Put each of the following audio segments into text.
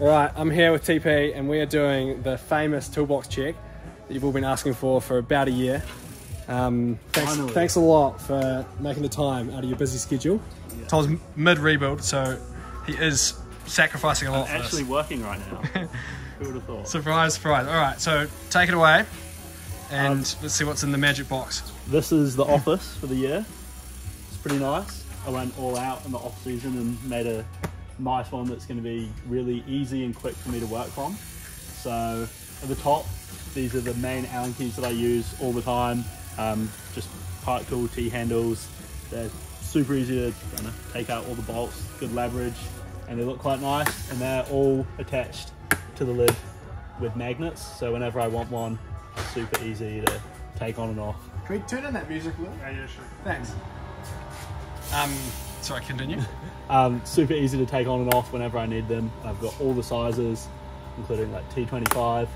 Alright, I'm here with TP and we are doing the famous toolbox check that you've all been asking for about a year. Thanks a lot for making the time out of your busy schedule. Yeah. Tom's mid-rebuild, so he is sacrificing a lot for this. I'm actually working right now. Who would have thought? Surprise, surprise. Alright, so take it away and let's see what's in the magic box. This is the office for the year. It's pretty nice. I went all out in the off season and made a nice one that's going to be really easy and quick for me to work from. So at the top, these are the main Allen keys that I use all the time. Just part tool T-handles. They're super easy to take out all the bolts, good leverage, and they look quite nice. And they're all attached to the lid with magnets. So whenever I want one, it's super easy to take on and off. Can we turn on that music a little? Yeah, sure. Thanks. Sorry, continue. Super easy to take on and off whenever I need them. I've got all the sizes, including like T25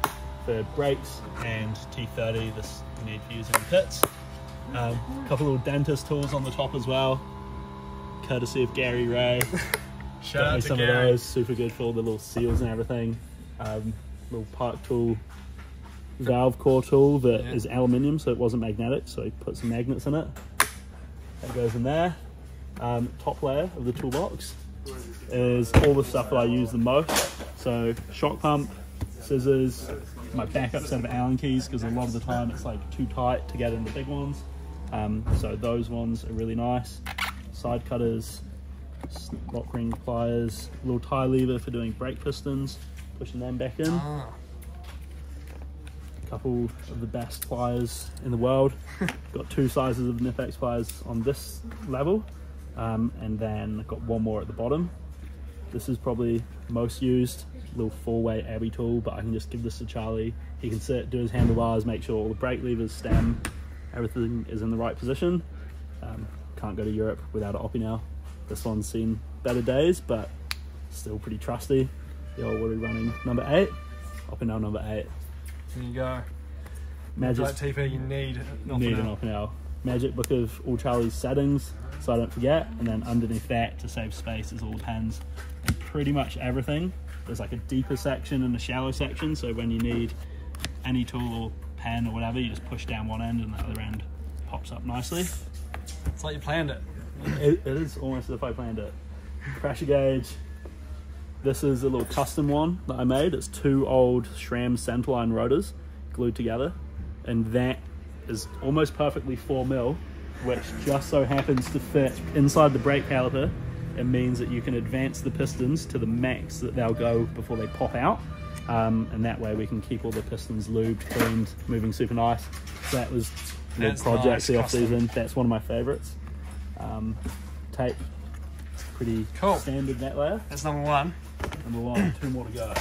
for brakes and T30, this you need for using pits. A couple little dentist tools on the top as well, courtesy of Gary Ray. Shout out to some Gary. of those, super good for all the little seals and everything. Little part tool, valve core tool that is aluminium, so it wasn't magnetic, so he put some magnets in it. That goes in there. Top layer of the toolbox is all the stuff that I use the most. So shock pump, scissors, my backup set of Allen keys, because a lot of the time it's like too tight to get in the big ones. So those ones are really nice. Side cutters, lock ring pliers, little tie lever for doing brake pistons, pushing them back in. A couple of the best pliers in the world. Got two sizes of Nipex pliers on this level. And then I've got one more at the bottom. This is probably most used, little four-way Abbey tool, but I can just give this to Charlie. He can sit, do his handlebars, make sure all the brake levers, stem, everything is in the right position. Can't go to Europe without an Oppie now. This one's seen better days, but still pretty trusty. The old, what are we running? Number 8, Oppie now number 8. There you go. Magic. Like TP, you need an Oppie now. Magic book of all Charlie's settings, so I don't forget, and then underneath that, to save space, is all the pens and pretty much everything. There's like a deeper section and a shallow section, so when you need any tool or pen or whatever, you just push down one end and the other end pops up nicely. It's like you planned it. It is almost as if I planned it. Pressure gauge. This is a little custom one that I made. It's 2 old SRAM centerline rotors glued together, and that is almost perfectly 4mm, which just so happens to fit inside the brake caliper. It means that you can advance the pistons to the max that they'll go before they pop out, and that way we can keep all the pistons lubed, cleaned, moving super nice. So that was a little project the off season. That's one of my favorites. Tape, pretty cool. Standard net layer. That's number 1. Number 1, 2 more to go.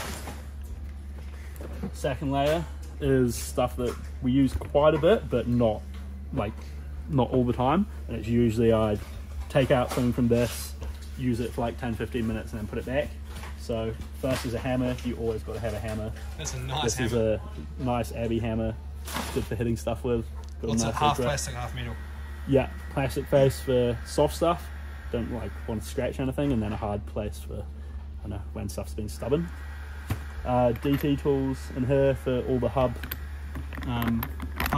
Second layer is stuff that we use quite a bit, but not all the time. And it's usually I take out something from this, use it for like 10-15 minutes, and then put it back. So first is a hammer. You always got to have a hammer. That's a nice this hammer. This is a nice Abbey hammer. Good for hitting stuff with. Got What's a it? nice Half grip. plastic, half metal. Yeah, plastic face for soft stuff. Don't want to scratch anything, and then a hard place for, I don't know, when stuff's been stubborn. DT tools in here for all the hub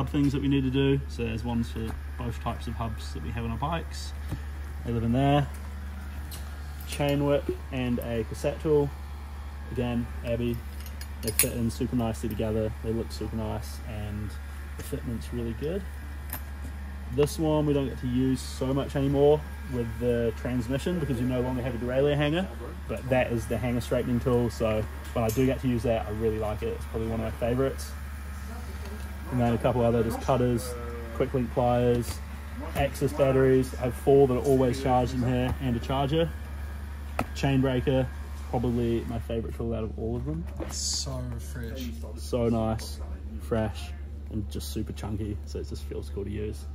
things that we need to do. So there's ones for both types of hubs that we have on our bikes. They live in there. Chain whip and a cassette tool. Again, Abbey. They fit in super nicely together. They look super nice, and the fitment's really good. This one we don't get to use so much anymore with the transmission because you no longer have a derailleur hanger, but that is the hanger straightening tool, so when I do get to use that, I really like it. It's probably one of my favorites. And then a couple other just cutters, quick link pliers, Axis batteries. I have 4 that are always charged in here, and a charger. Chain breaker, probably my favorite tool out of all of them. It's so fresh. So nice, fresh, and just super chunky, so it just feels cool to use.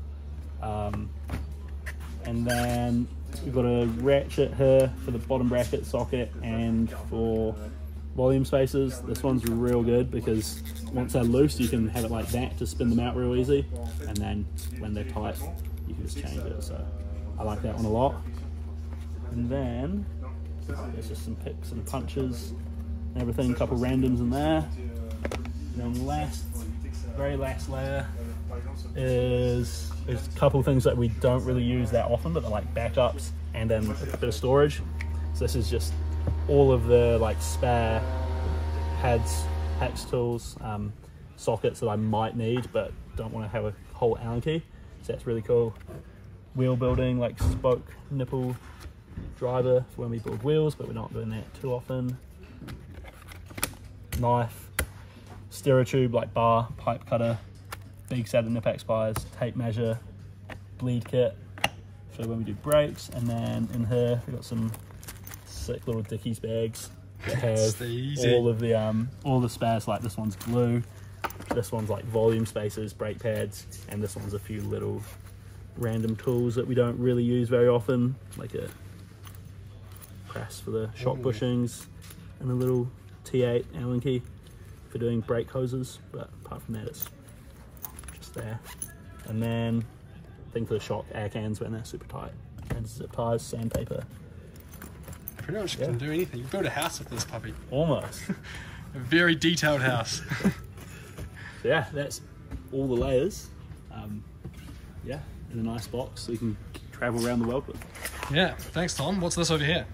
And then we've got a ratchet here for the bottom bracket socket and for volume spacers. This one's real good because once they're loose you can have it like that to spin them out real easy, and then when they're tight you can just change it, so I like that one a lot. And then there's just some picks and punches and everything. A couple randoms in there. And then the very last layer is a couple things that we don't really use that often, but they're like backups and then a bit of storage. So this is just all of the like spare pads, hex tools, sockets that I might need but don't want to have a whole Allen key. So that's really cool. Wheel building, like spoke nipple driver for when we build wheels, but we're not doing that too often. Knife, stereo tube, like bar, pipe cutter, big set of Nipex pliers, tape measure, bleed kit for when we do brakes, and then in here we've got some sick little Dickies bags that have all the spares. Like this one's glue, this one's like volume spacers, brake pads, and this one's a few little random tools that we don't really use very often, like a press for the shock bushings and a little T8 Allen key for doing brake hoses, but apart from that it's just there. And then thing for the shock air cans when they're super tight, and zip ties, sandpaper. Pretty much can do anything. You build a house with this puppy. Almost. A very detailed house. So yeah, that's all the layers. Yeah, in a nice box so you can travel around the world with. Yeah, thanks Tom. What's this over here?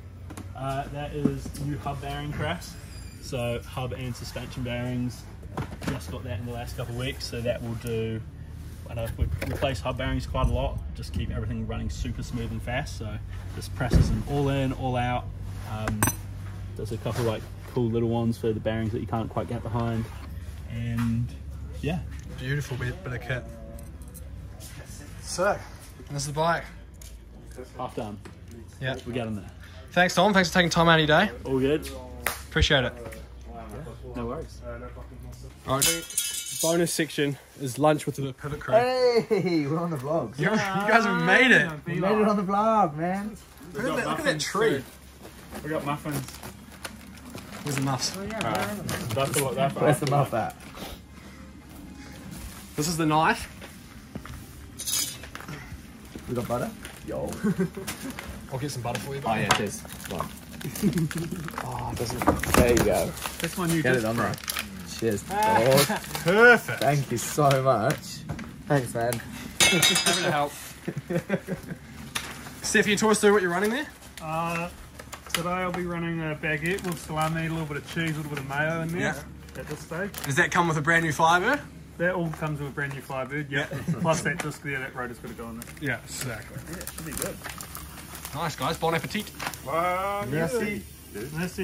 That is new hub bearing press. So hub and suspension bearings. Just got that in the last couple of weeks, so that will do. I know we replace hub bearings quite a lot, just keep everything running super smooth and fast. So this presses them all in, all out. There's a couple like cool little ones for the bearings that you can't quite get behind, and yeah, beautiful bit of kit. Sick. And this is the bike. Half done. Yeah, we got in there. Thanks Tom. Thanks for taking time out of your day. All good. Appreciate it. Yeah, no worries. All right. Bonus section is lunch with the Pivot crew. Hey, we're on the vlog. You guys have made it. We made it on the vlog, man. Look at that tree. We got muffins. Where's the muffs? Where's the muff at? This is the knife. We got butter? Yo. I'll get some butter for you. Oh yeah, cheers. Oh, it doesn't. There you go. That's my new Get it on there. Cheers, dog. Perfect. Thank you so much. Thanks, man. Happy to help. Steph, you talk us through what you're running there? Today I'll be running a baguette with salami, a little bit of cheese, a little bit of mayo in there at this stage. Does that come with a brand new Firebird? That all comes with a brand new Firebird, yeah. Plus that disc there, that rotor's got to go in there. Yeah, exactly. Yeah, it should be good. Nice guys, bon appetit. Wow, Merci. Merci.